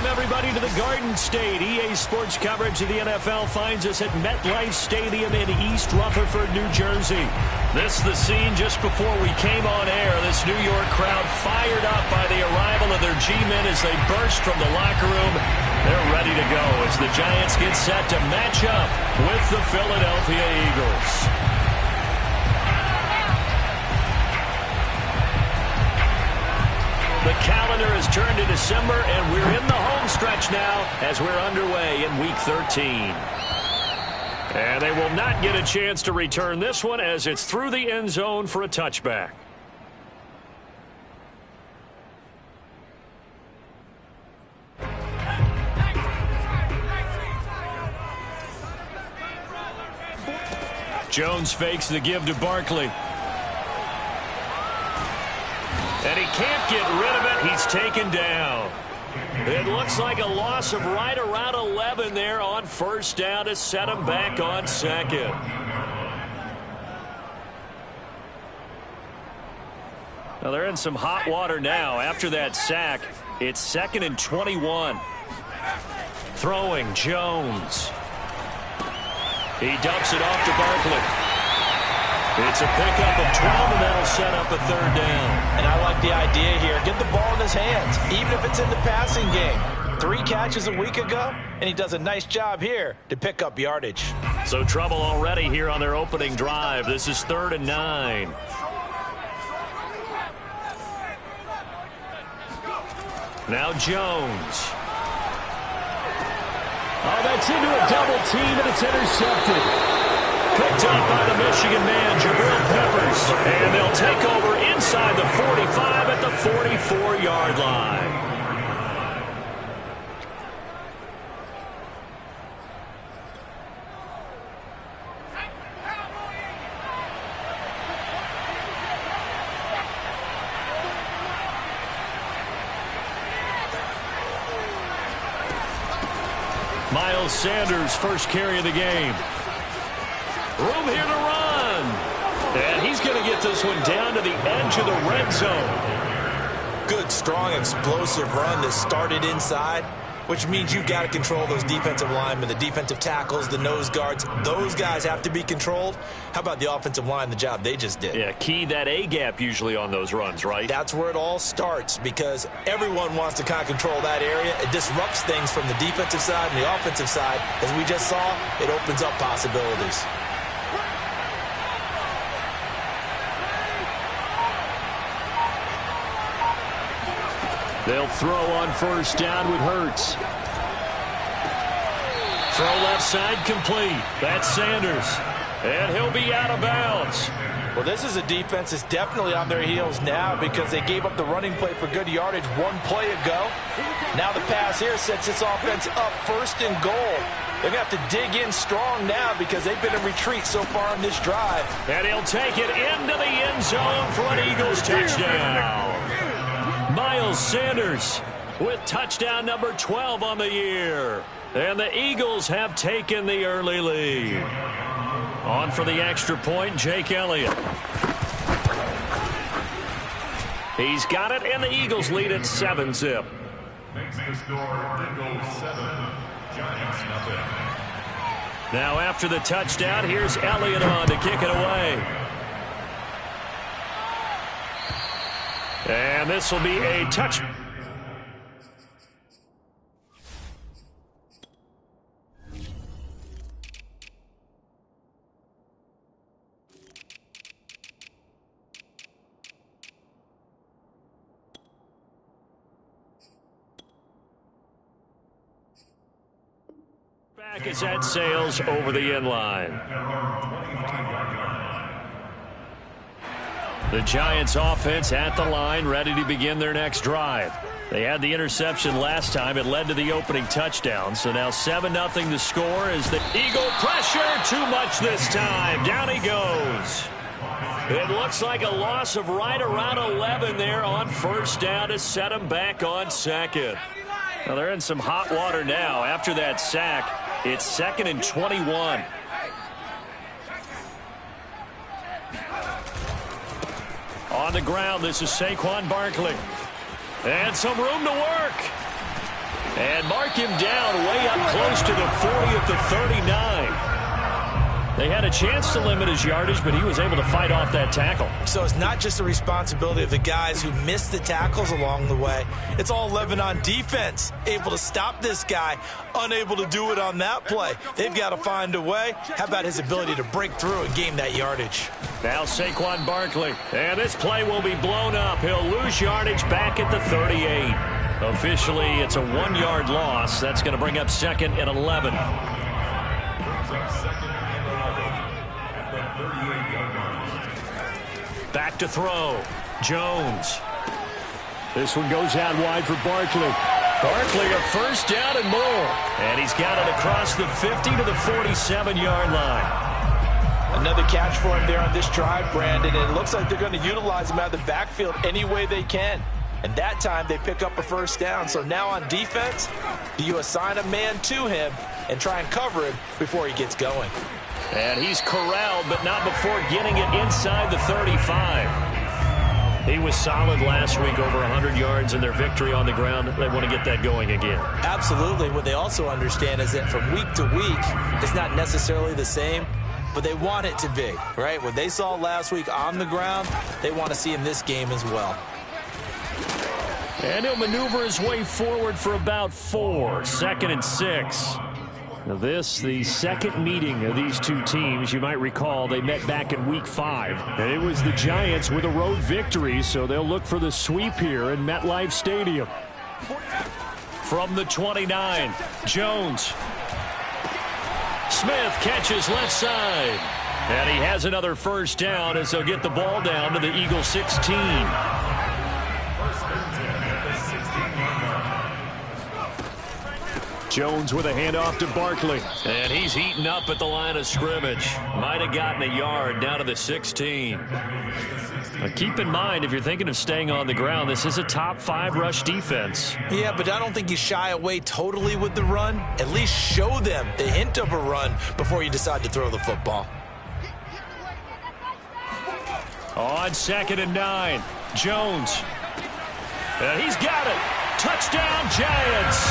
everybody, to the Garden State. EA Sports coverage of the NFL finds us at MetLife Stadium in East Rutherford, New Jersey. This is the scene just before we came on air. This New York crowd fired up by the arrival of their G-men as they burst from the locker room. They're ready to go as the Giants get set to match up with the Philadelphia Eagles. The calendar has turned to December, and we're in the home stretch now as we're underway in Week 13. And they will not get a chance to return this one as it's through the end zone for a touchback. Jones fakes the give to Barkley. And he can't get rid of it. He's taken down. It looks like a loss of right around 11 there on first down to set him back on second. Now they're in some hot water now. After that sack, it's 2nd and 21. Throwing Jones. He dumps it off to Barkley. It's a pickup of 12, and that'll set up a third down. And I like the idea here. Get the ball in his hands, even if it's in the passing game. 3 catches a week ago, and he does a nice job here to pick up yardage. So trouble already here on their opening drive. This is 3rd and 9. Now Jones. Oh, that's into a double team, and it's intercepted. Picked up by the Michigan man, Jabril Peppers. And they'll take over inside the 45 at the 44-yard line. Miles Sanders, first carry of the game. Room here to run. And he's going to get this one down to the edge of the red zone. Good, strong, explosive run that started inside, which means you've got to control those defensive linemen, the defensive tackles, the nose guards. Those guys have to be controlled. How about the offensive line, the job they just did? Yeah, key that A-gap usually on those runs, right? That's where it all starts because everyone wants to kind of control that area. It disrupts things from the defensive side and the offensive side. As we just saw, it opens up possibilities. They'll throw on first down with Hurts. Throw left side complete. That's Sanders. And he'll be out of bounds. Well, this is a defense that's definitely on their heels now because they gave up the running play for good yardage one play ago. Now the pass here sets this offense up 1st and goal. They're going to have to dig in strong now because they've been in retreat so far in this drive. And he'll take it into the end zone for an Eagles touchdown. Miles Sanders with touchdown number 12 on the year. And the Eagles have taken the early lead. On for the extra point, Jake Elliott. He's got it, and the Eagles lead at 7-zip. Makes the score Eagles 7, Giants nothing. Now after the touchdown, here's Elliott on to kick it away. And this will be a touch. Back as that sails over the end line. The Giants offense at the line, ready to begin their next drive. They had the interception last time. It led to the opening touchdown. So now 7-0 the score as the Eagle pressure. Too much this time. Down he goes. It looks like a loss of right around 11 there on first down to set him back on second. Well, they're in some hot water now. After that sack, it's 2nd and 21. On the ground, this is Saquon Barkley. And some room to work. And mark him down way up close to the 40 at the 39. They had a chance to limit his yardage, but he was able to fight off that tackle. So it's not just the responsibility of the guys who missed the tackles along the way. It's all 11 on defense, able to stop this guy, unable to do it on that play. They've got to find a way. How about his ability to break through and gain that yardage? Now Saquon Barkley, and this play will be blown up. He'll lose yardage back at the 38. Officially, it's a 1-yard loss. That's going to bring up second and 11. Back to throw. Jones. This one goes out wide for Barkley. Barkley a first down and more. And he's got it across the 50 to the 47-yard line. Another catch for him there on this drive, Brandon. And it looks like they're going to utilize him out of the backfield any way they can. And that time they pick up a first down. So now on defense, do you assign a man to him and try and cover him before he gets going? And he's corralled, but not before getting it inside the 35. He was solid last week, over 100 yards in their victory on the ground. They want to get that going again. Absolutely. What they also understand is that from week to week, it's not necessarily the same, but they want it to be, right? What they saw last week on the ground, they want to see in this game as well. And he'll maneuver his way forward for about 4. 2nd and 6. Now this, the second meeting of these two teams. You might recall they met back in week 5. And it was the Giants with a road victory, so they'll look for the sweep here in MetLife Stadium. From the 29, Jones. Smith catches left side. And he has another first down as they'll get the ball down to the Eagle 16. Jones with a handoff to Barkley. And he's eaten up at the line of scrimmage. Might have gotten a yard down to the 16. Now keep in mind, if you're thinking of staying on the ground, this is a top 5 rush defense. Yeah, but I don't think you shy away totally with the run. At least show them the hint of a run before you decide to throw the football. On 2nd and 9, Jones. And he's got it. Touchdown, Giants.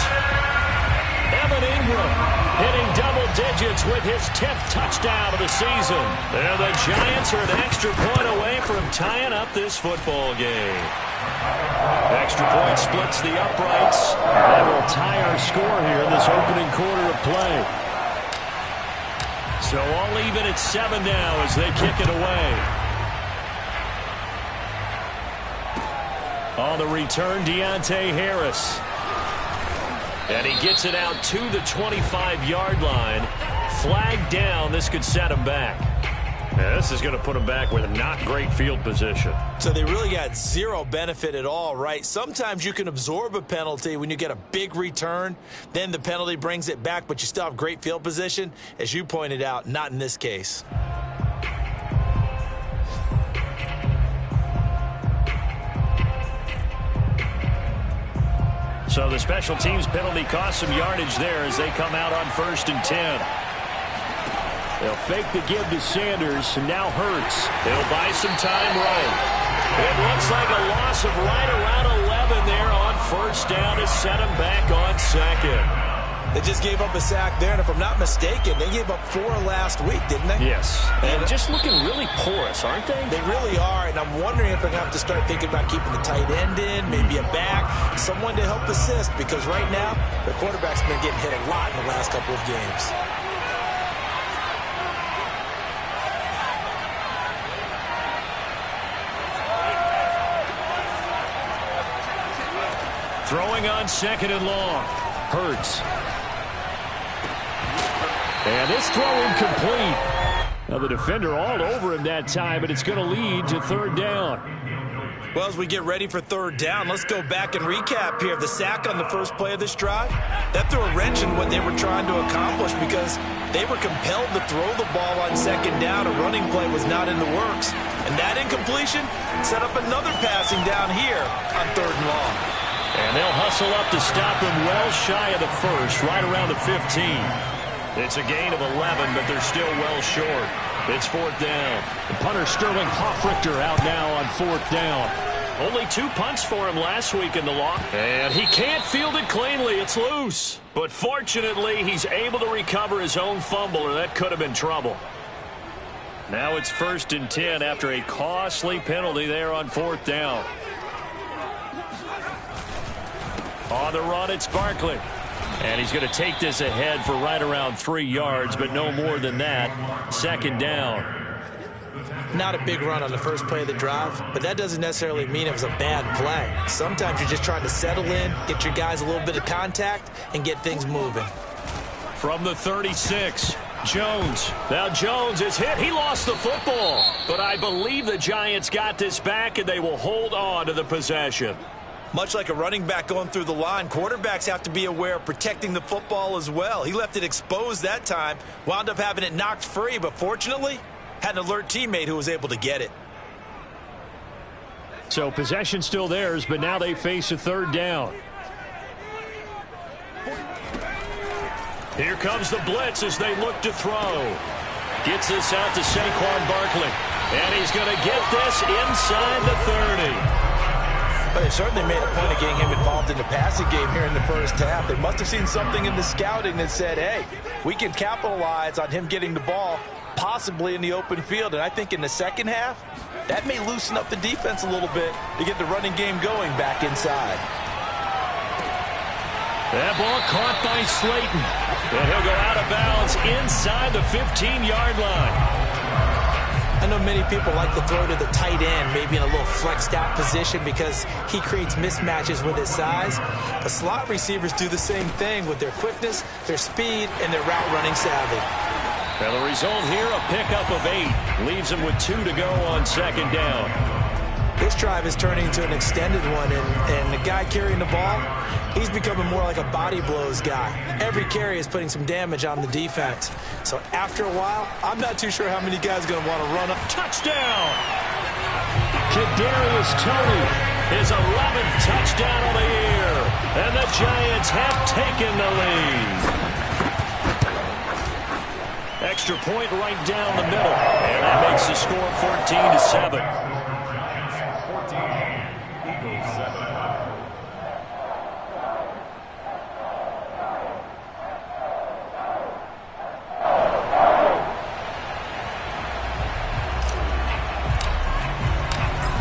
Evan Ingram hitting double digits with his 10th touchdown of the season. And the Giants are an extra point away from tying up this football game. Extra point splits the uprights. That will tie our score here in this opening quarter of play. So all even at 7 now as they kick it away. On the return, Deontay Harris. And he gets it out to the 25-yard line. Flag down. This could set him back. Yeah, this is going to put him back with a not great field position. So they really got zero benefit at all, right? Sometimes you can absorb a penalty when you get a big return. Then the penalty brings it back, but you still have great field position. As you pointed out, not in this case. So the special teams penalty cost some yardage there as they come out on 1st and 10. They'll fake the give to Sanders, and now Hurts. They'll buy some time right. It looks like a loss of right around 11 there on 1st down to set him back on 2nd. They just gave up a sack there, and if I'm not mistaken, they gave up 4 last week, didn't they? Yes. And just looking really porous, aren't they? They really are, and I'm wondering if they're going to have to start thinking about keeping the tight end in, maybe a back, someone to help assist, because right now, the quarterback's been getting hit a lot in the last couple of games. Throwing on 2nd and long. Hurts. And this throw incomplete. Now the defender all over him that time, but it's going to lead to 3rd down. Well, as we get ready for 3rd down, let's go back and recap here. The sack on the first play of this drive, that threw a wrench in what they were trying to accomplish because they were compelled to throw the ball on 2nd down. A running play was not in the works. And that incompletion set up another passing down here on 3rd and long. And they'll hustle up to stop him well shy of the 1st, right around the 15. It's a gain of 11, but they're still well short. It's 4th down. The punter Sterling Hoffrichter out now on 4th down. Only 2 punts for him last week in the loss. And he can't field it cleanly. It's loose. But fortunately, he's able to recover his own fumble, or that could have been trouble. Now it's 1st and 10 after a costly penalty there on 4th down. On the run, it's Barkley. And he's going to take this ahead for right around 3 yards, but no more than that. 2nd down. Not a big run on the first play of the drive, but that doesn't necessarily mean it was a bad play. Sometimes you're just trying to settle in, get your guys a little bit of contact, and get things moving. From the 36, Jones. Now Jones is hit. He lost the football, but I believe the Giants got this back, and they will hold on to the possession. Much like a running back going through the line, quarterbacks have to be aware of protecting the football as well. He left it exposed that time, wound up having it knocked free, but fortunately, had an alert teammate who was able to get it. So possession still theirs, but now they face a 3rd down. Here comes the blitz as they look to throw. Gets this out to Saquon Barkley. And he's going to get this inside the 30. But they certainly made a point of getting him involved in the passing game here in the first half. They must have seen something in the scouting that said, hey, we can capitalize on him getting the ball possibly in the open field. And I think in the second half, that may loosen up the defense a little bit to get the running game going back inside. That ball caught by Slayton. And he'll go out of bounds inside the 15-yard line. I know many people like to throw to the tight end, maybe in a little flexed out position because he creates mismatches with his size. But slot receivers do the same thing with their quickness, their speed, and their route running savvy. Well, the result here, a pickup of 8. Leaves him with 2 to go on 2nd down. This drive is turning into an extended one, and the guy carrying the ball, he's becoming more like a body blows guy. Every carry is putting some damage on the defense. So after a while, I'm not too sure how many guys are going to want to run up. Touchdown! Kadarius Toney, his 11th touchdown of the year. And the Giants have taken the lead. Extra point right down the middle. And that makes the score 14-7.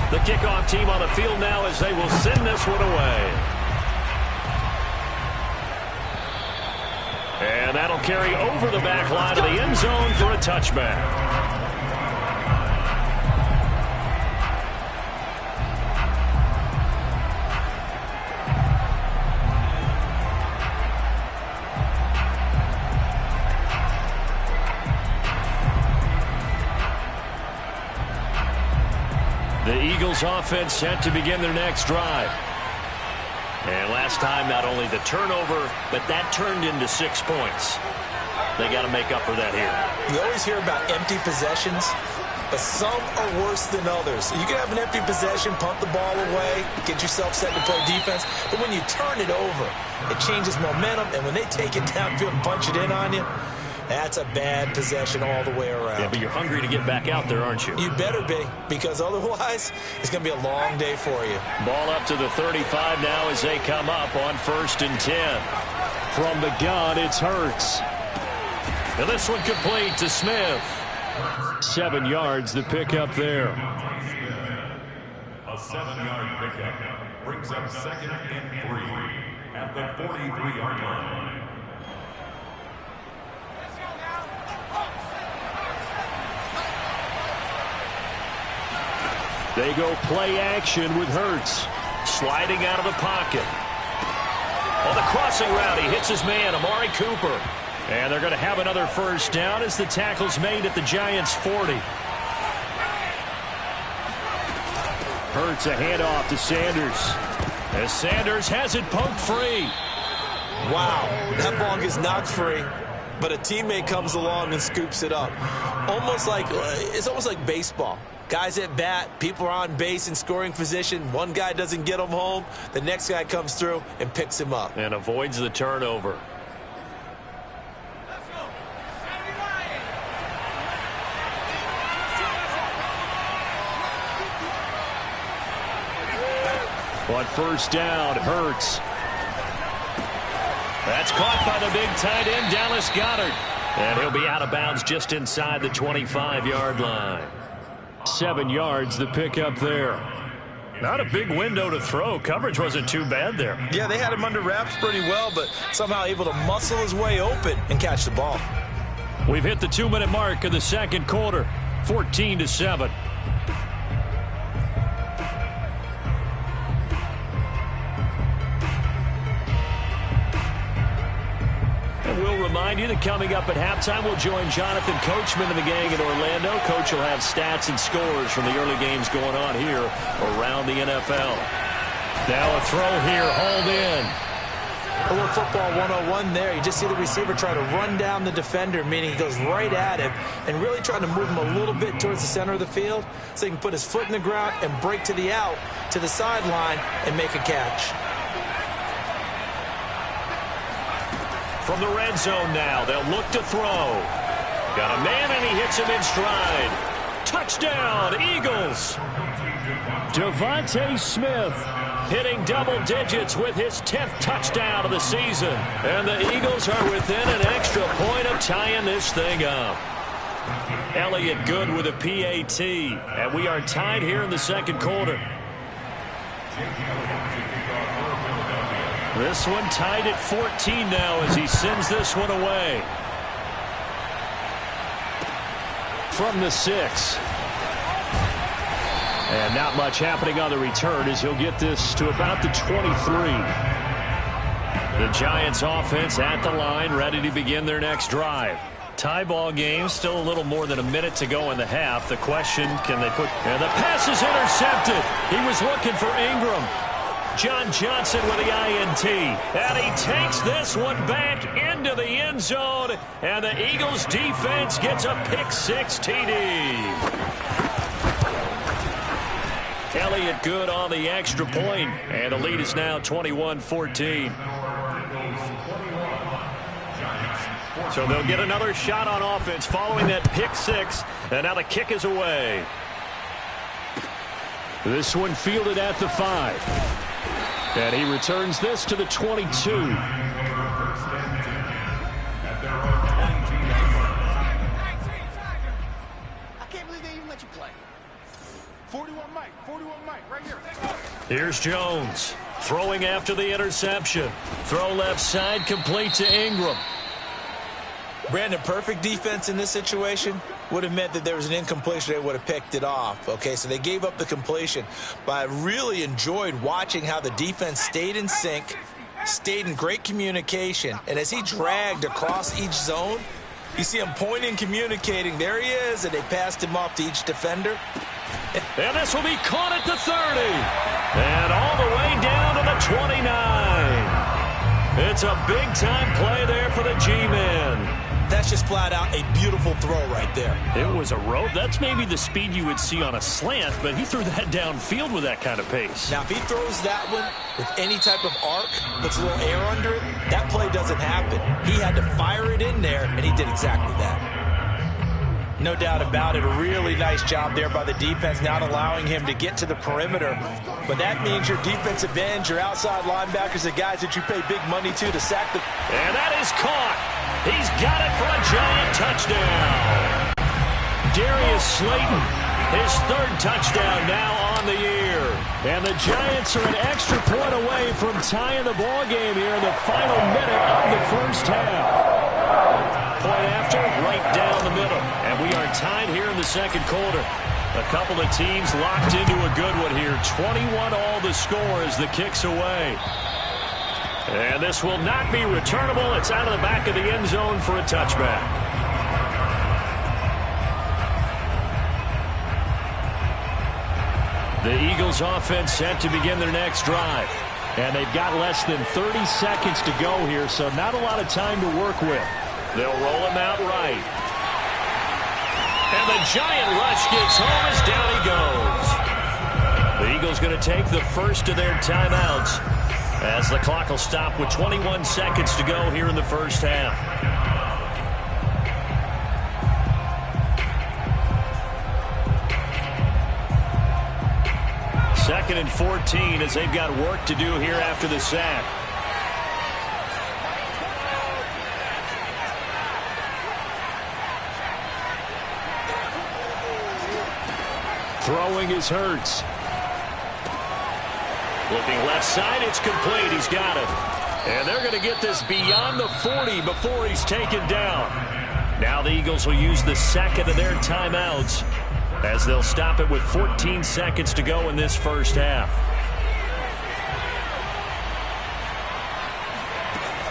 The kickoff team on the field now as they will send this one away. And that'll carry over the back line to the end zone for a touchback. The Eagles offense set to begin their next drive. And last time, not only the turnover, but that turned into 6 points. They got to make up for that here. You always hear about empty possessions, but some are worse than others. You can have an empty possession, punt the ball away, get yourself set to play defense, but when you turn it over, it changes momentum, and when they take it downfield and punch it in on you, that's a bad possession all the way around. Yeah, but you're hungry to get back out there, aren't you? You better be, because otherwise, it's going to be a long day for you. Ball up to the 35 now as they come up on 1st and 10. From the gun, it's Hurts. And this one complete to Smith. 7 yards, the pickup there. A 7-yard pickup brings up 2nd and 3 at the 43-yard line. They go play action with Hurts. Sliding out of the pocket. On the crossing route, he hits his man, Amari Cooper. And they're going to have another 1st down as the tackle's made at the Giants' 40. Hurts a handoff to Sanders. As Sanders has it poked free. Wow, that ball gets knocked free, but a teammate comes along and scoops it up. It's almost like baseball. Guys at bat, people are on base in scoring position. One guy doesn't get him home. The next guy comes through and picks him up. And avoids the turnover. On first down, Hurts. That's caught by the big tight end, Dallas Goedert. And he'll be out of bounds just inside the 25-yard line. 7 yards, the pickup there. Not a big window to throw. Coverage wasn't too bad there. Yeah, they had him under wraps pretty well, but somehow able to muscle his way open and catch the ball. We've hit the 2-minute mark of the second quarter, 14-7. And we'll remind you that coming up at halftime, we'll join Jonathan Coachman and the gang in Orlando. Coach will have stats and scores from the early games going on here around the NFL. Now a throw here, hauled in. A little football 101 there. You just see the receiver try to run down the defender, meaning he goes right at him and really trying to move him a little bit towards the center of the field so he can put his foot in the ground and break to the out, to the sideline, and make a catch. From the red zone now, they'll look to throw. Got a man, and he hits him in stride. Touchdown, Eagles. Devontae Smith hitting double digits with his 10th touchdown of the season. And the Eagles are within an extra point of tying this thing up. Elliott Good with a PAT. And we are tied here in the second quarter. This one tied at 14 now as he sends this one away. From the 6. And not much happening on the return as he'll get this to about the 23. The Giants offense at the line, ready to begin their next drive. Tie ball game, still a little more than a minute to go in the half. The question, can they put... And the pass is intercepted. He was looking for Ingram. John Johnson with the INT. And he takes this one back into the end zone. And the Eagles defense gets a pick-6 TD. Elliott Good on the extra point, and the lead is now 21-14. So they'll get another shot on offense following that pick-6, and now the kick is away. This one fielded at the 5. And he returns this to the 22. Here's Jones throwing after the interception. Throw left side, complete to Ingram. Brandon, perfect defense in this situation would have meant that there was an incompletion. They would have picked it off. Okay, so they gave up the completion. But I really enjoyed watching how the defense stayed in sync, stayed in great communication. And as he dragged across each zone, you see him pointing, communicating. There he is, and they passed him off to each defender. And this will be caught at the 30. And all the way down to the 29. It's a big-time play there for the G-Men. That's just flat out a beautiful throw right there. It was a rope. That's maybe the speed you would see on a slant, but he threw that downfield with that kind of pace. Now, if he throws that one with any type of arc, puts a little air under it, that play doesn't happen. He had to fire it in there, and he did exactly that. No doubt about it. A really nice job there by the defense, not allowing him to get to the perimeter. But that means your defensive ends, your outside linebackers, the guys that you pay big money to sack the... And that is caught. He's got it for a Giant touchdown. Darius Slayton, his 3rd touchdown now on the year. And the Giants are an extra point away from tying the ball game here in the final minute of the first half. Point after, right down the middle. And we are tied here in the second quarter. A couple of teams locked into a good one here. 21-all the score as the kick's away. And this will not be returnable. It's out of the back of the end zone for a touchback. The Eagles offense set to begin their next drive. And they've got less than 30 seconds to go here, so not a lot of time to work with. They'll roll him out right. And the Giant rush gets home as down he goes. The Eagles going to take the first of their timeouts as the clock will stop with 21 seconds to go here in the first half. 2nd and 14 as they've got work to do here after the sack. Throwing is Hurts. Looking left side, it's complete. He's got it. And they're going to get this beyond the 40 before he's taken down. Now the Eagles will use the second of their timeouts as they'll stop it with 14 seconds to go in this first half.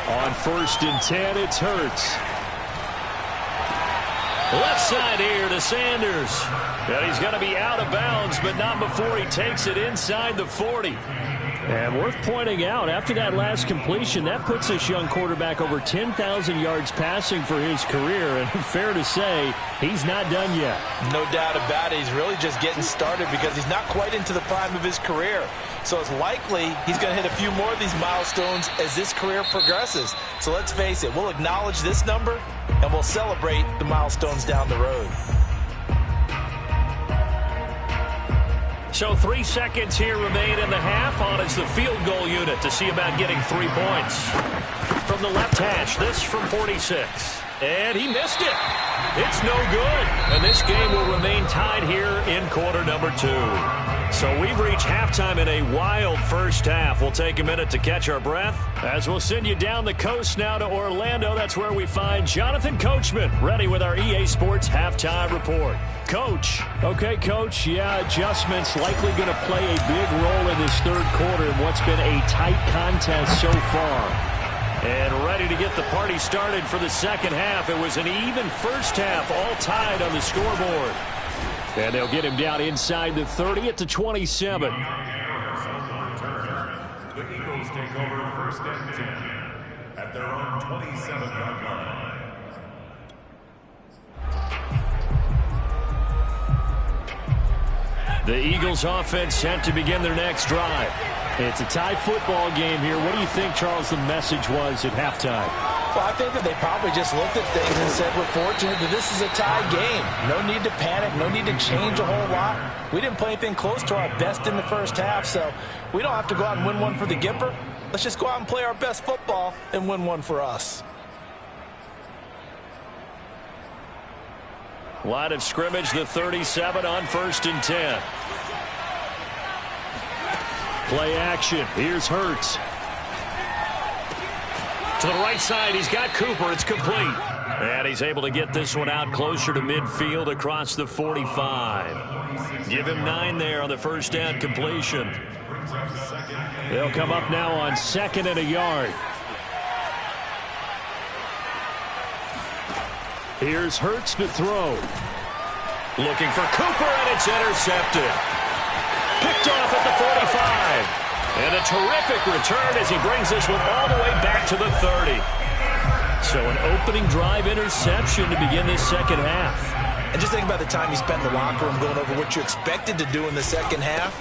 On 1st and 10, it's Hurts. Left side here to Sanders. And he's going to be out of bounds, but not before he takes it inside the 40. And worth pointing out, after that last completion, that puts this young quarterback over 10,000 yards passing for his career. And fair to say, he's not done yet. No doubt about it. He's really just getting started because he's not quite into the prime of his career. So it's likely he's going to hit a few more of these milestones as this career progresses. So let's face it, we'll acknowledge this number and we'll celebrate the milestones down the road. So 3 seconds here remain in the half. On is the field goal unit to see about getting 3 points. From the left hash, this from 46. And he missed it. It's no good. And this game will remain tied here in quarter number 2. So we've reached halftime in a wild first half. We'll take a minute to catch our breath as we'll send you down the coast now to Orlando. That's where we find Jonathan Coachman ready with our EA Sports halftime report. Coach. Okay, Coach. Yeah, adjustments likely going to play a big role in this third quarter in what's been a tight contest so far. And ready to get the party started for the second half. It was an even first half, all tied on the scoreboard. And they'll get him down inside the 30 at the 27. The Eagles take over 1st and 10 at their own 27-yard line. The Eagles offense set to begin their next drive. It's a tie football game here. What do you think, Charles, the message was at halftime? Well, I think that they probably just looked at things and said, we're fortunate that this is a tie game. No need to panic. No need to change a whole lot. We didn't play anything close to our best in the first half, so we don't have to go out and win one for the Gipper. Let's just go out and play our best football and win one for us. Line of scrimmage, the 37 on 1st and 10. Play action. Here's Hurts. To the right side, he's got Cooper. It's complete. And he's able to get this one out closer to midfield across the 45. Give him 9 there on the first down completion. They'll come up now on 2nd and a yard. Here's Hurts to throw. Looking for Cooper, and it's intercepted. Picked off at the 45. And a terrific return as he brings this one all the way back to the 30. So an opening drive interception to begin this second half. And just think about the time you spent in the locker room going over what you expected to do in the second half.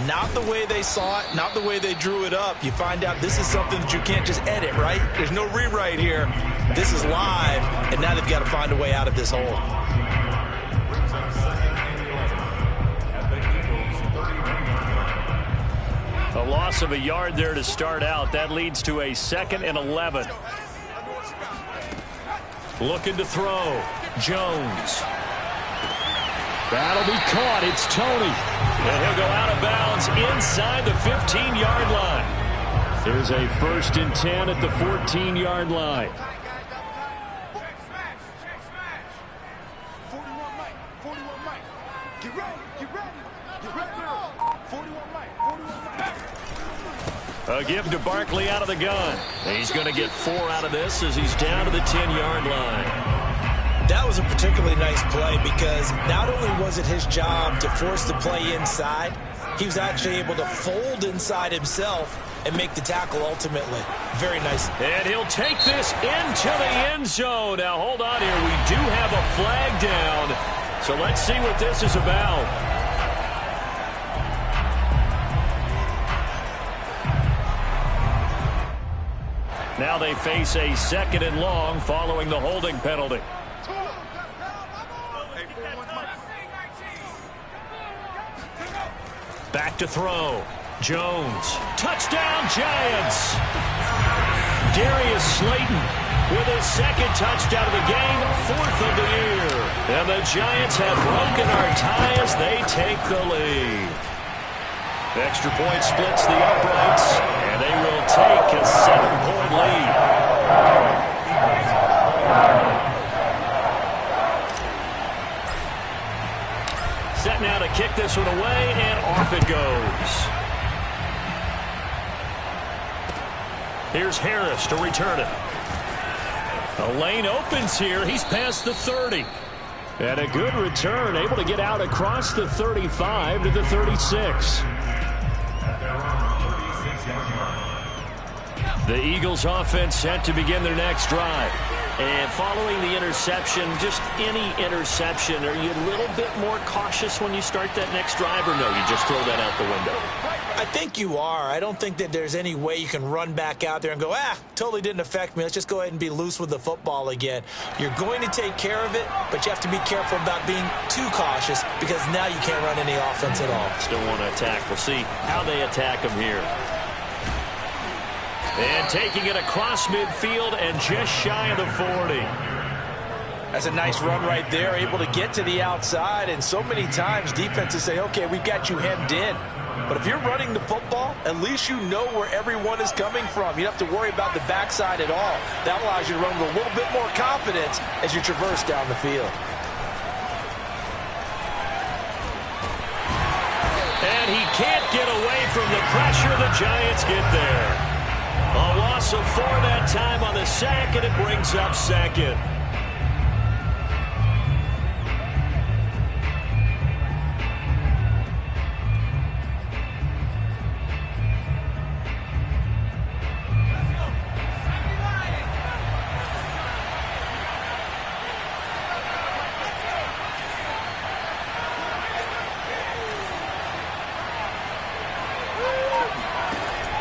Not the way they saw it, not the way they drew it up. You find out this is something that you can't just edit, right? There's no rewrite here. This is live, and now they've got to find a way out of this hole. A loss of a yard there to start out. That leads to a 2nd and 11. Looking to throw. Jones. That'll be caught. It's Tony. And he'll go out of bounds inside the 15-yard line. There's a 1st and 10 at the 14-yard line. A give to Barkley out of the gun. He's going to get 4 out of this as he's down to the 10-yard line. That was a particularly nice play because not only was it his job to force the play inside, he was actually able to fold inside himself and make the tackle ultimately. Very nice. And he'll take this into the end zone. Now, hold on here. We do have a flag down. So let's see what this is about. Now they face a 2nd and long following the holding penalty. Back to throw. Jones. Touchdown, Giants! Darius Slayton with his second touchdown of the game, 4th of the year. And the Giants have broken our tie as they take the lead. Extra point splits the uprights, and they will take a 7-point lead. Set now to kick this one away, and off it goes. Here's Harris to return it. A lane opens here. He's past the 30. And a good return, able to get out across the 35 to the 36. The Eagles offense set to begin their next drive. And following the interception, just any interception, are you a little bit more cautious when you start that next drive, or no, you just throw that out the window? I think you are. I don't think that there's any way you can run back out there and go, totally didn't affect me. Let's just go ahead and be loose with the football again. You're going to take care of it, but you have to be careful about being too cautious because now you can't run any offense at all. Still want to attack. We'll see how they attack them here. And taking it across midfield and just shy of the 40. That's a nice run right there, able to get to the outside. And so many times defenses say, okay, we've got you hemmed in. But if you're running the football, at least you know where everyone is coming from. You don't have to worry about the backside at all. That allows you to run with a little bit more confidence as you traverse down the field. And he can't get away from the pressure. The Giants get there. A loss of 4 that time on the sack, and it brings up second.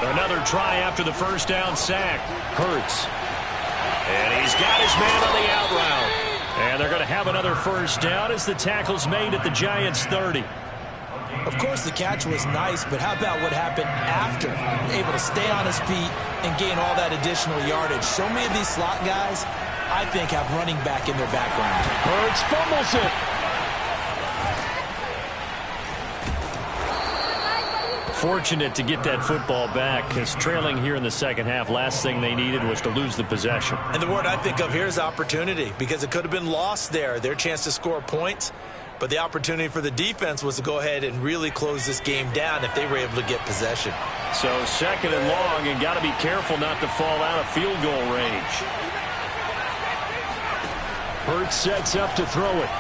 Another try after the first down sack. Hurts. And he's got his man on the out route. And they're going to have another first down as the tackle's made at the Giants' 30. Of course, the catch was nice, but how about what happened after? Able to stay on his feet and gain all that additional yardage. So many of these slot guys, I think, have running back in their background. Hurts fumbles it. Fortunate to get that football back, because trailing here in the second half, last thing they needed was to lose the possession. And the word I think of here is opportunity, because it could have been lost there, their chance to score points. But the opportunity for the defense was to go ahead and really close this game down if they were able to get possession. So 2nd and long, and got to be careful not to fall out of field goal range. Hurts sets up to throw it.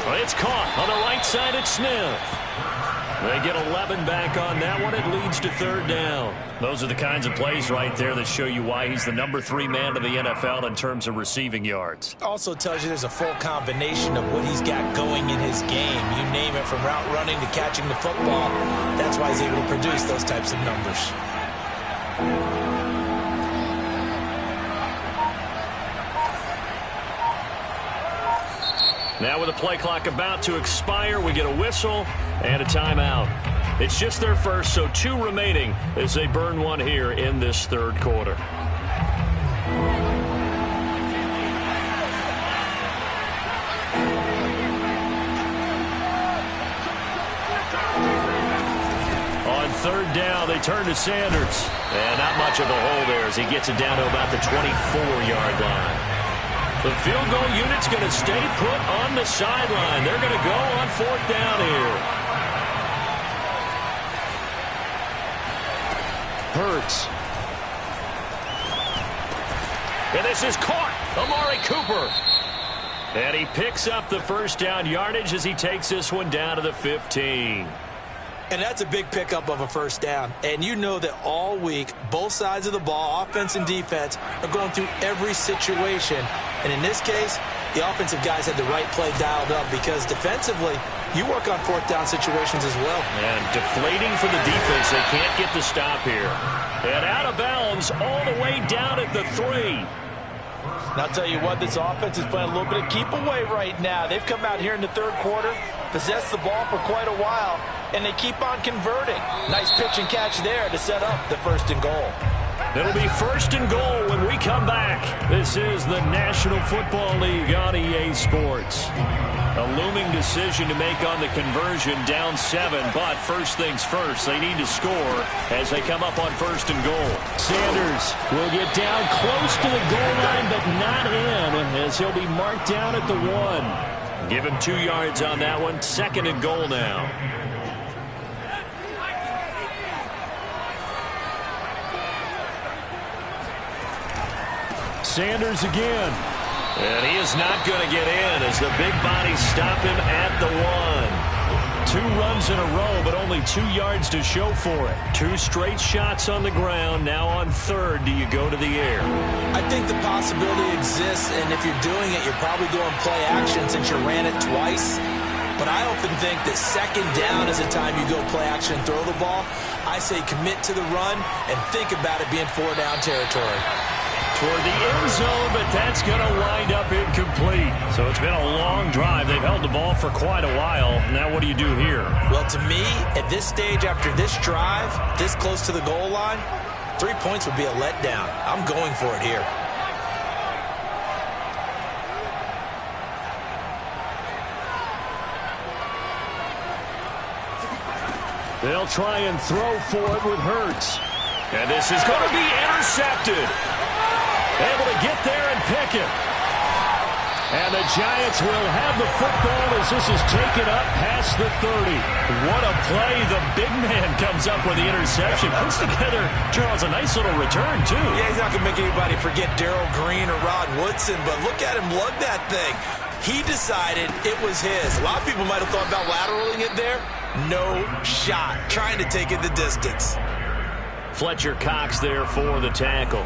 Well, it's caught on the right side at Smith. They get 11 back on that one. It leads to 3rd down. Those are the kinds of plays right there that show you why he's the number 3 man to the NFL in terms of receiving yards. Also tells you there's a full combination of what he's got going in his game. You name it, from route running to catching the football. That's why he's able to produce those types of numbers. Now with the play clock about to expire, we get a whistle and a timeout. It's just their first, so 2 remaining as they burn one here in this 3rd quarter. On 3rd down, they turn to Sanders. And not much of a hole there as he gets it down to about the 24-yard line. The field goal unit's going to stay put on the sideline. They're going to go on 4th down here. Hurts. And this is caught. Amari Cooper. And he picks up the first down yardage as he takes this one down to the 15. And that's a big pickup of a first down. And you know that all week, both sides of the ball, offense and defense, are going through every situation. And in this case, the offensive guys had the right play dialed up, because defensively, you work on 4th down situations as well. And deflating for the defense. They can't get the stop here. And out of bounds all the way down at the 3. And I'll tell you what, this offense is playing a little bit of keep away right now. They've come out here in the third quarter, possessed the ball for quite a while, and they keep on converting. Nice pitch and catch there to set up the 1st and goal. It'll be 1st and goal when we come back. This is the National Football League on EA Sports. A looming decision to make on the conversion, down 7, but first things first, they need to score as they come up on 1st and goal. Sanders will get down close to the goal line, but not in, as he'll be marked down at the 1. Give him 2 yards on that one. 2nd and goal now. Sanders again. And he is not going to get in as the big bodies stop him at the 1. 2 runs in a row, but only 2 yards to show for it. 2 straight shots on the ground. Now on 3rd, do you go to the air? I think the possibility exists, and if you're doing it, you're probably going play action since you ran it twice. But I often think that 2nd down is the time you go play action and throw the ball. I say commit to the run and think about it being 4-down territory. Toward the end zone, but that's going to wind up incomplete. So it's been a long drive. They've held the ball for quite a while. Now what do you do here? Well, to me, at this stage, after this drive, this close to the goal line, 3 points would be a letdown. I'm going for it here. They'll try and throw for it with Hurts. And this is going to be intercepted. Able to get there and pick it. And the Giants will have the football as this is taken up past the 30. What a play. The big man comes up with the interception. Puts together, Charles, a nice little return, too. Yeah, he's not going to make anybody forget Darrell Green or Rod Woodson, but look at him lug that thing. He decided it was his. A lot of people might have thought about lateraling it there. No shot. Trying to take it the distance. Fletcher Cox there for the tackle.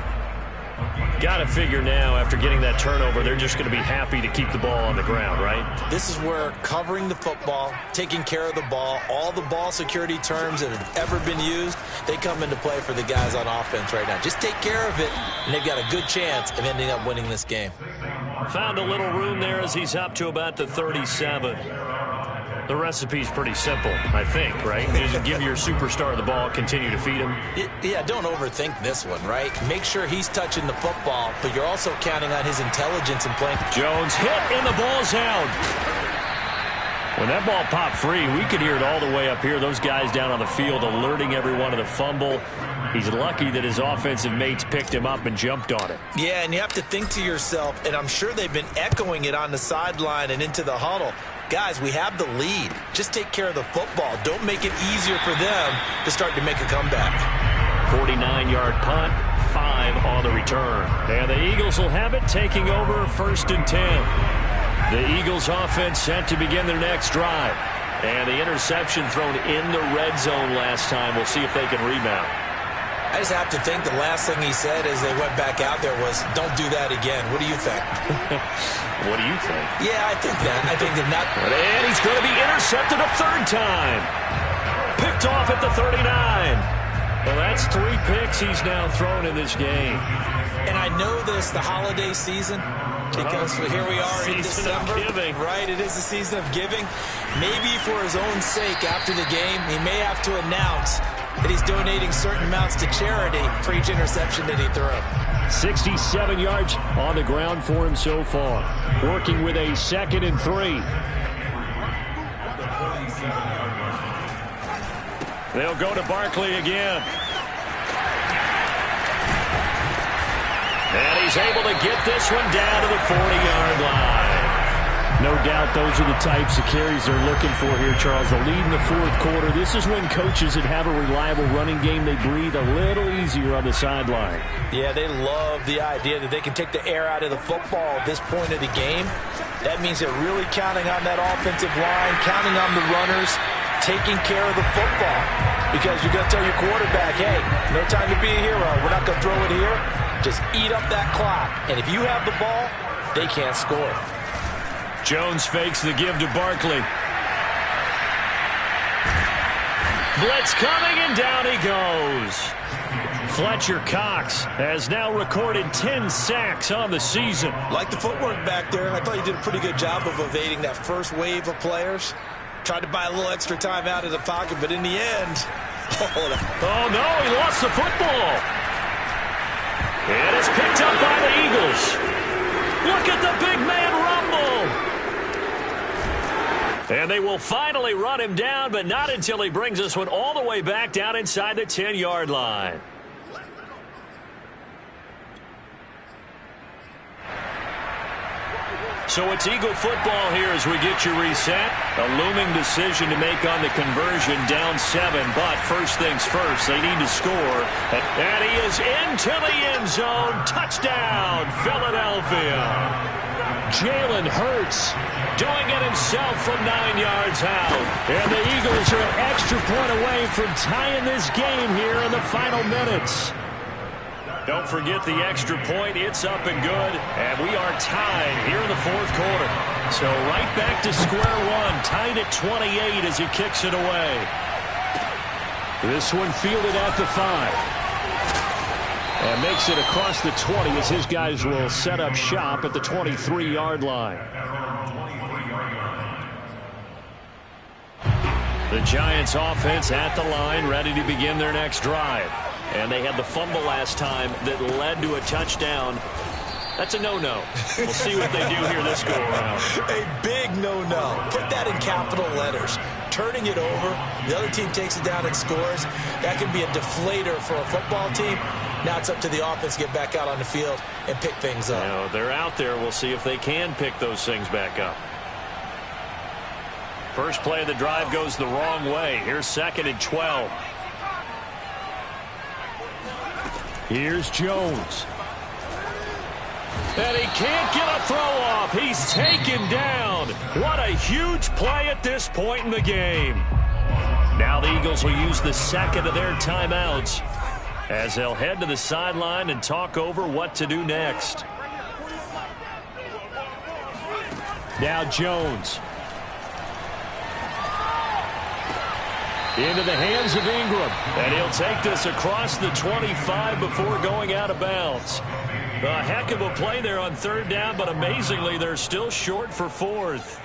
Got to figure now, after getting that turnover, they're just going to be happy to keep the ball on the ground, right? This is where covering the football, taking care of the ball, all the ball security terms that have ever been used, they come into play for the guys on offense right now. Just take care of it, and they've got a good chance of ending up winning this game. Found a little room there as he's up to about the 37. The recipe's pretty simple, I think, right? Just give your superstar the ball, continue to feed him. Yeah, don't overthink this one, right? Make sure he's touching the football, but you're also counting on his intelligence and playing. Jones hit, and the ball's out. When that ball popped free, we could hear it all the way up here. Those guys down on the field alerting everyone of the fumble. He's lucky that his offensive mates picked him up and jumped on it. Yeah, and you have to think to yourself, and I'm sure they've been echoing it on the sideline and into the huddle. Guys, we have the lead. Just take care of the football. Don't make it easier for them to start to make a comeback. 49-yard punt, 5 on the return. And the Eagles will have it, taking over 1st and 10. The Eagles offense set to begin their next drive. And the interception thrown in the red zone last time. We'll see if they can rebound. I just have to think the last thing he said as they went back out there was, don't do that again. What do you think? What do you think? Yeah, I think that. I think that not. And he's going to be intercepted a 3rd time. Picked off at the 39. Well, that's 3 picks he's now thrown in this game. And I know this, the holiday season, because here we are in December. Right, it is the season of giving. Maybe for his own sake after the game, he may have to announce that he's donating certain amounts to charity for each interception that he threw. 67 yards on the ground for him so far. Working with a 2nd and 3. They'll go to Barkley again. And he's able to get this one down to the 40-yard line. No doubt those are the types of carries they're looking for here, Charles. The lead in the 4th quarter. This is when coaches that have a reliable running game, they breathe a little easier on the sideline. Yeah, they love the idea that they can take the air out of the football at this point of the game. That means they're really counting on that offensive line, counting on the runners, taking care of the football. Because you're going to tell your quarterback, hey, no time to be a hero. We're not going to throw it here. Just eat up that clock. And if you have the ball, they can't score. Jones fakes the give to Barkley. Blitz coming, and down he goes. Fletcher Cox has now recorded 10 sacks on the season. Like the footwork back there. I thought he did a pretty good job of evading that first wave of players. Tried to buy a little extra time out of the pocket, but in the end... Oh, no, he lost the football. It is picked up by the Eagles. Look at the big man rumble. And they will finally run him down, but not until he brings this one all the way back down inside the 10-yard line. So it's Eagle football here as we get you reset. A looming decision to make on the conversion, down 7. But first things first, they need to score. And he is into the end zone. Touchdown, Philadelphia. Jalen Hurts doing it himself from 9 yards out. And the Eagles are an extra point away from tying this game here in the final minutes. Don't forget the extra point. It's up and good. And we are tied here in the fourth quarter. So right back to square one. Tied at 28 as he kicks it away. This one fielded at the 5. And makes it across the 20 as his guys will set up shop at the 23-yard line. The Giants offense at the line, ready to begin their next drive. And they had the fumble last time that led to a touchdown. That's a no-no. We'll see what they do here this go-around. A big no-no. Put that in capital letters. Turning it over, the other team takes it down and scores. That can be a deflator for a football team. Now it's up to the offense to get back out on the field and pick things up. You know, they're out there. We'll see if they can pick those things back up. First play of the drive goes the wrong way. Here's 2nd and 12. Here's Jones. And he can't get a throw off. He's taken down. What a huge play at this point in the game. Now the Eagles will use the second of their timeouts as they'll head to the sideline and talk over what to do next. Now Jones. Into the hands of Ingram. And he'll take this across the 25 before going out of bounds. A heck of a play there on 3rd down, but amazingly, they're still short for 4th.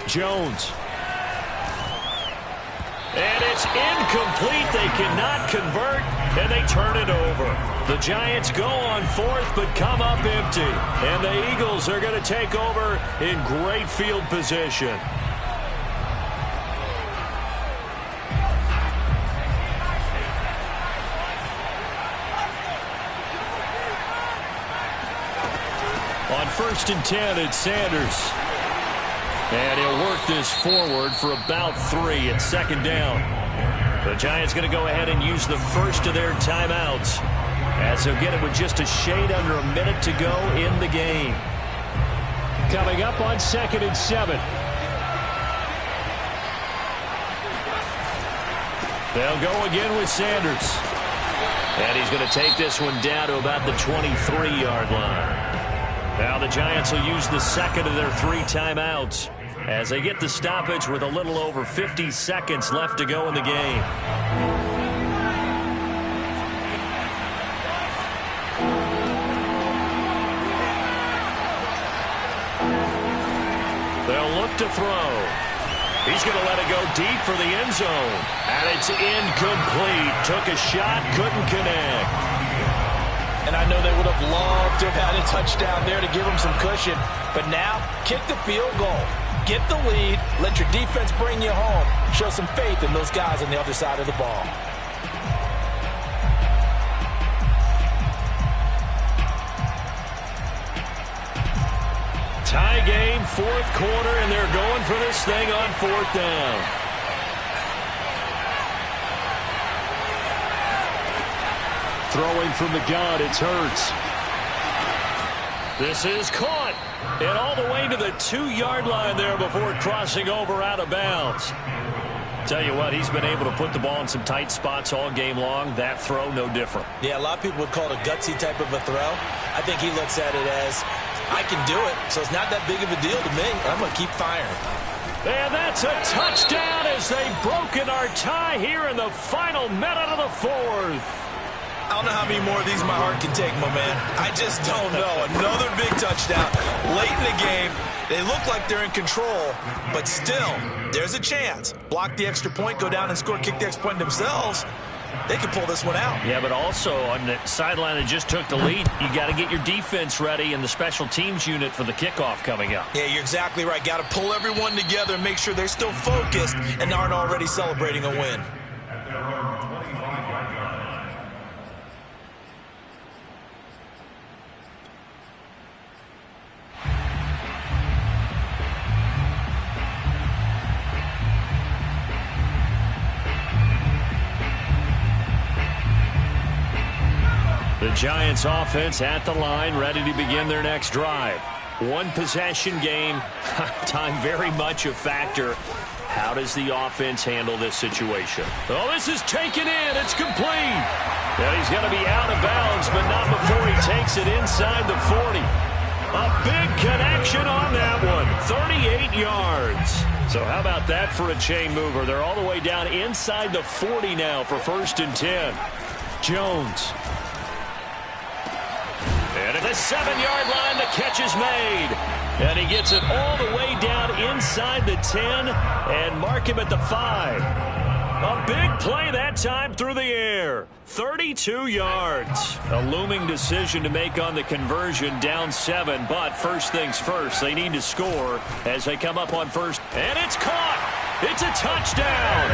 Jones. And it's incomplete. They cannot convert, and they turn it over. The Giants go on 4th, but come up empty. And the Eagles are going to take over in great field position. On 1st and 10, it's Sanders. And he'll work this forward for about 3 at 2nd down. The Giants going to go ahead and use the first of their timeouts as they'll get it with just a shade under a minute to go in the game. Coming up on 2nd and 7. They'll go again with Sanders. And he's going to take this one down to about the 23-yard line. Now the Giants will use the second of their 3 timeouts as they get the stoppage with a little over 50 seconds left to go in the game. They'll look to throw. He's going to let it go deep for the end zone. And it's incomplete. Took a shot, couldn't connect. And I know they would have loved to have had a touchdown there to give them some cushion. But now, kick the field goal. Get the lead. Let your defense bring you home. Show some faith in those guys on the other side of the ball. Tie game, 4th quarter, and they're going for this thing on 4th down. Throwing from the gun, it's Hurts. This is caught. And all the way to the 2-yard line there before crossing over out of bounds. Tell you what, he's been able to put the ball in some tight spots all game long. That throw, no different. Yeah, a lot of people would call it a gutsy type of a throw. I think he looks at it as, I can do it, so it's not that big of a deal to me. I'm going to keep firing. And that's a touchdown as they've broken our tie here in the final minute of the fourth. I don't know how many more of these my heart can take, my man. I just don't know. Another big touchdown late in the game. They look like they're in control, but still, there's a chance. Block the extra point, go down and score, kick the extra point themselves. They can pull this one out. Yeah, but also on the sideline that just took the lead, you got to get your defense ready and the special teams unit for the kickoff coming up. Yeah, you're exactly right. Got to pull everyone together and make sure they're still focused and aren't already celebrating a win. The Giants offense at the line, ready to begin their next drive. One possession game, time very much a factor. How does the offense handle this situation? Oh, this is taken in. It's complete. And he's going to be out of bounds, but not before he takes it inside the 40. A big connection on that one. 38 yards. So how about that for a chain mover? They're all the way down inside the 40 now for 1st and 10. Jones. And at the 7-yard line, the catch is made. And he gets it all the way down inside the 10 and mark him at the 5. A big play that time through the air. 32 yards. A looming decision to make on the conversion, down 7. But first things first, they need to score as they come up on first. And it's caught. It's a touchdown.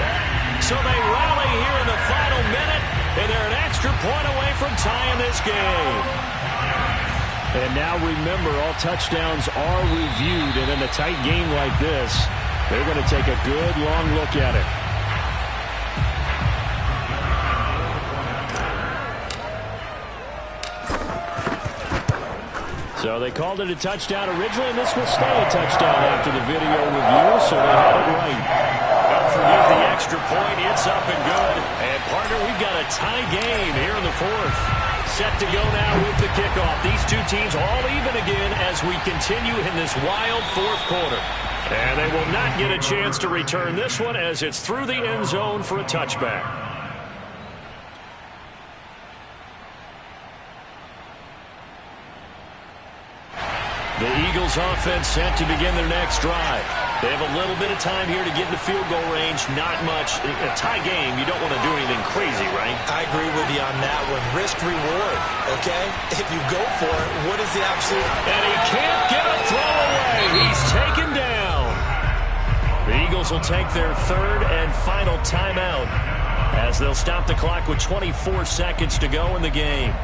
So they rally here in the final minute, and they're an extra point away from tying this game. And now remember, all touchdowns are reviewed, and in a tight game like this, they're going to take a good long look at it. So they called it a touchdown originally, and this will stay a touchdown after the video review, so they had it right. Don't forget the extra point. It's up and good. And, partner, we've got a tie game here in the fourth. Set to go now with the kickoff. These two teams all even again as we continue in this wild fourth quarter. And they will not get a chance to return this one as it's through the end zone for a touchback. The Eagles offense set to begin their next drive. They have a little bit of time here to get in the field goal range. Not much. A tie game, you don't want to do anything crazy, right? I agree with you on that one. Risk-reward, okay? If you go for it, what is the absolute... And he can't get a throw away. He's taken down. The Eagles will take their third and final timeout as they'll stop the clock with 24 seconds to go in the game.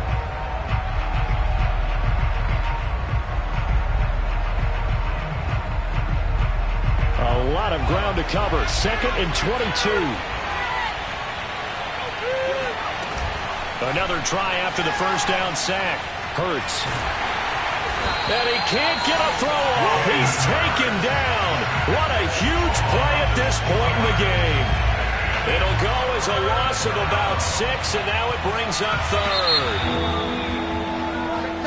A lot of ground to cover. 2nd and 22. Another try after the first down sack. Hurts. And he can't get a throw off. He's taken down. What a huge play at this point in the game. It'll go as a loss of about 6, and now it brings up 3rd.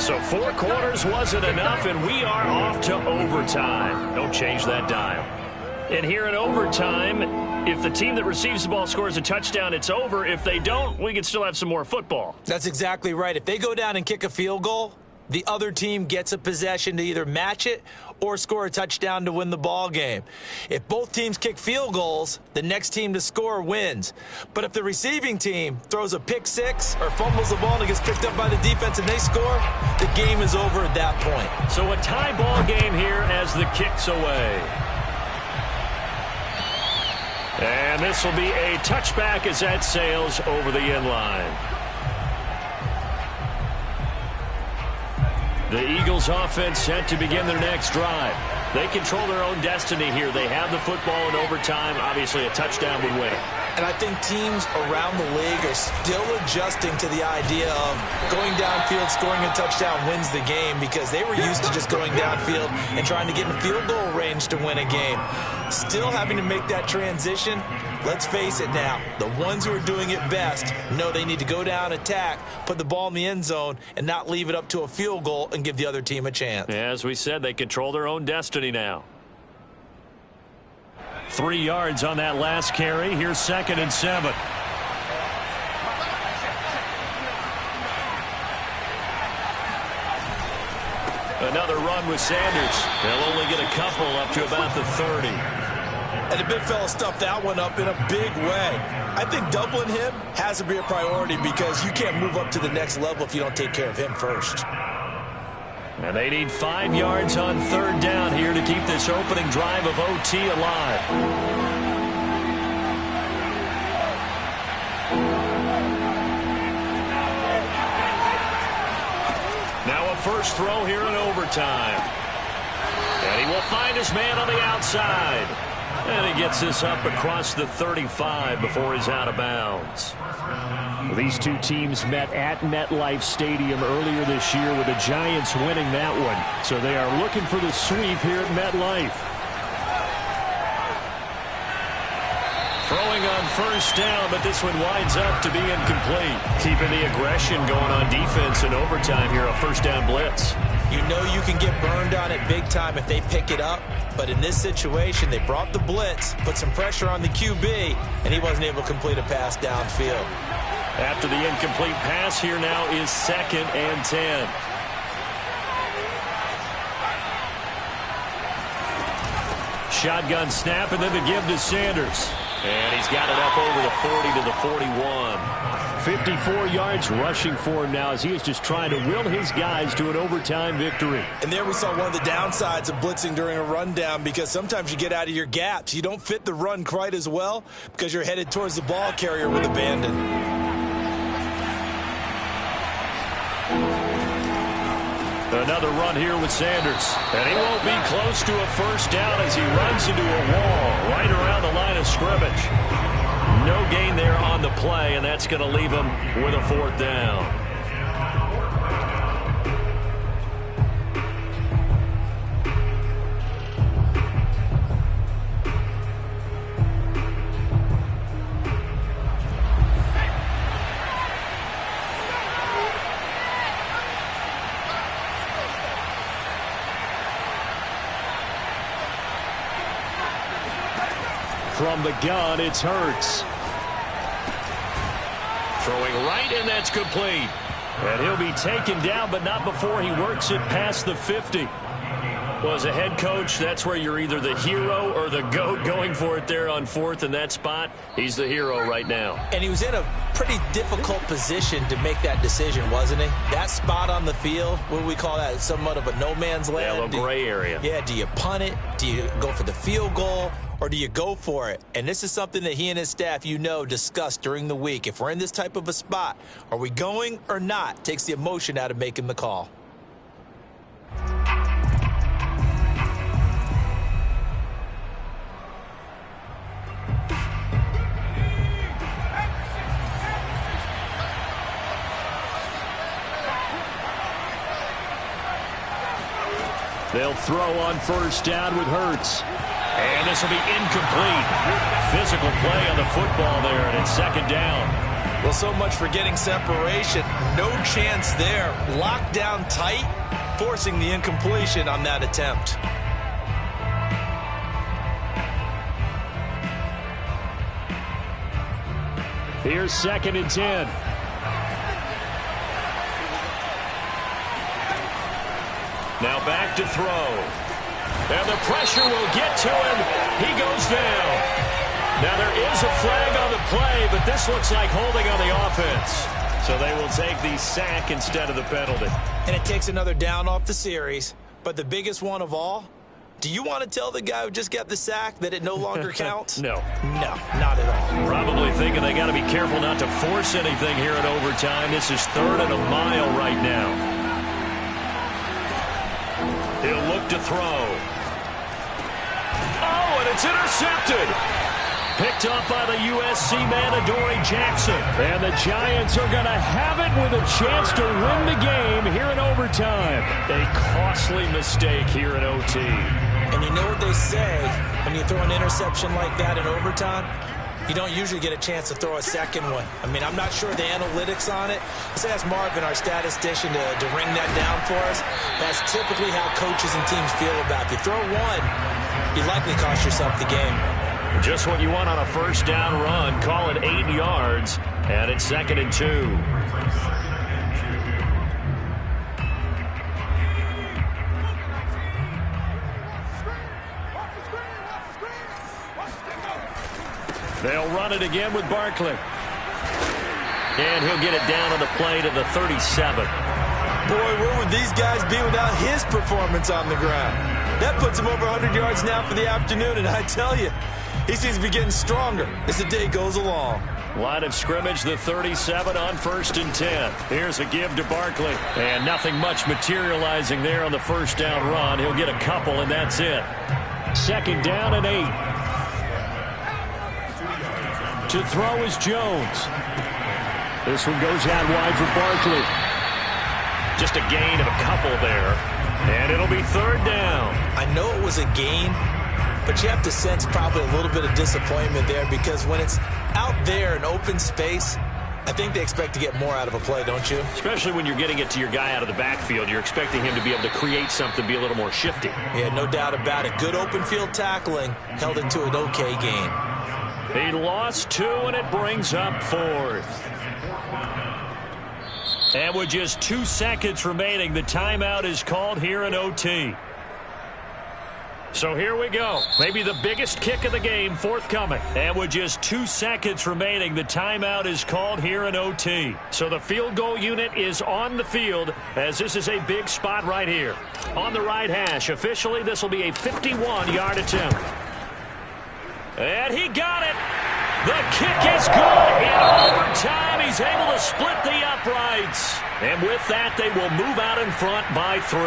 So 4 quarters wasn't enough, and we are off to overtime. Don't change that dial. And here in overtime, if the team that receives the ball scores a touchdown, it's over. If they don't, we can still have some more football. That's exactly right. If they go down and kick a field goal, the other team gets a possession to either match it or score a touchdown to win the ball game. If both teams kick field goals, the next team to score wins. But if the receiving team throws a pick 6 or fumbles the ball and it gets picked up by the defense and they score, the game is over at that point. So a tie ball game here as the kick's away. And this will be a touchback as that sails over the end line. The Eagles offense set to begin their next drive. They control their own destiny here. They have the football in overtime. Obviously, a touchdown would win it. And I think teams around the league are still adjusting to the idea of going downfield, scoring a touchdown wins the game, because they were used to just going downfield and trying to get in field goal range to win a game. Still having to make that transition. Let's face it now, the ones who are doing it best know they need to go down, attack, put the ball in the end zone, and not leave it up to a field goal and give the other team a chance. As we said, they control their own destiny now. 3 yards on that last carry. Here's 2nd and 7. Another run with Sanders. They'll only get a couple up to about the 30. And the big fella stuffed that one up in a big way. I think doubling him has to be a priority, because you can't move up to the next level if you don't take care of him first. And they need 5 yards on 3rd down here to keep this opening drive of OT alive. Now a first throw here in overtime. And he will find his man on the outside. And he gets this up across the 35 before he's out of bounds. These two teams met at MetLife Stadium earlier this year, with the Giants winning that one. So they are looking for the sweep here at MetLife. Throwing on first down, but this one winds up to be incomplete. Keeping the aggression going on defense in overtime here, a first down blitz. You know you can get burned on it big time if they pick it up. But in this situation, they brought the blitz, put some pressure on the QB, and he wasn't able to complete a pass downfield. After the incomplete pass, here now is 2nd and 10. Shotgun snap, and then the give to Sanders. And he's got it up over the 40 to the 41. 54 yards rushing for him now, as he is just trying to will his guys to an overtime victory. And there we saw one of the downsides of blitzing during a rundown, because sometimes you get out of your gaps. You don't fit the run quite as well because you're headed towards the ball carrier with abandon. Another run here with Sanders. And he won't be close to a first down as he runs into a wall right around the line of scrimmage. No gain there on the play, and that's going to leave him with a 4th down. From the gun, it's Hurts. Throwing right, and that's complete. And he'll be taken down, but not before he works it past the 50. Well, as a head coach, that's where you're either the hero or the GOAT going for it there on 4th in that spot. He's the hero right now. And he was in a pretty difficult position to make that decision, wasn't he? That spot on the field, what do we call that? Somewhat of a no man's land. Yeah, a little gray area. Yeah, do you punt it? Do you go for the field goal? Or do you go for it? And this is something that he and his staff, discussed during the week. If we're in this type of a spot, are we going or not? Takes the emotion out of making the call. They'll throw on first down with Hurts. And this will be incomplete. Physical play on the football there, and it's 2nd down. Well, so much for getting separation. No chance there. Locked down tight, forcing the incompletion on that attempt. Here's 2nd and 10. Now back to throw. And the pressure will get to him. He goes down. Now there is a flag on the play, but this looks like holding on the offense. So they will take the sack instead of the penalty. And it takes another down off the series. But the biggest one of all, do you want to tell the guy who just got the sack that it no longer counts? No. No, not at all. Probably thinking they got to be careful not to force anything here in overtime. This is 3rd and a mile right now. He'll look to throw. Oh, and it's intercepted. picked up by the USC man, Adoree Jackson. And the Giants are going to have it with a chance to win the game here in overtime. A costly mistake here in OT. And you know what they say, when you throw an interception like that in overtime, you don't usually get a chance to throw a second one. I mean, I'm not sure the analytics on it. Let's ask Marvin, our statistician, to ring that down for us. That's typically how coaches and teams feel about it. If you throw one, you likely cost yourself the game. Just what you want on a first down run. Call it 8 yards, and it's 2nd and 2. They'll run it again with Barkley. And he'll get it down on the play to the 37. Boy, where would these guys be without his performance on the ground? That puts him over 100 yards now for the afternoon, and I tell you, he seems to be getting stronger as the day goes along. Line of scrimmage, the 37 on 1st and 10. Here's a give to Barkley. And nothing much materializing there on the first down run. He'll get a couple, and that's it. 2nd down and 8. To throw is Jones. This one goes out wide for Barkley. Just a gain of a couple there. And it'll be 3rd down. I know it was a gain, but you have to sense probably a little bit of disappointment there, because when it's out there in open space, I think they expect to get more out of a play, don't you? Especially when you're getting it to your guy out of the backfield. You're expecting him to be able to create something, be a little more shifty. Yeah, no doubt about it. Good open field tackling held it to an okay gain. He lost 2, and it brings up 4th. And with just 2 seconds remaining, the timeout is called here in OT. So here we go. Maybe the biggest kick of the game forthcoming. And with just 2 seconds remaining, the timeout is called here in OT. So the field goal unit is on the field, as this is a big spot right here. On the right hash, officially this will be a 51-yard attempt. And he got it. The kick is good. In overtime, he's able to split the uprights. And with that, they will move out in front by 3.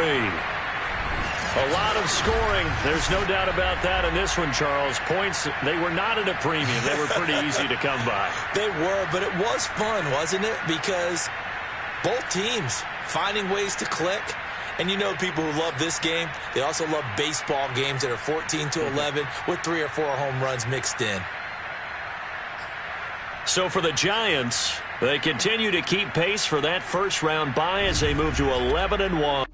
A lot of scoring. There's no doubt about that in this one, Charles. Points, they were not at a premium. They were pretty easy to come by. They were, but it was fun, wasn't it? Because both teams finding ways to click. And you know, people who love this game, they also love baseball games that are 14-11 with 3 or 4 home runs mixed in. So for the Giants, they continue to keep pace for that first round bye as they move to 11-1.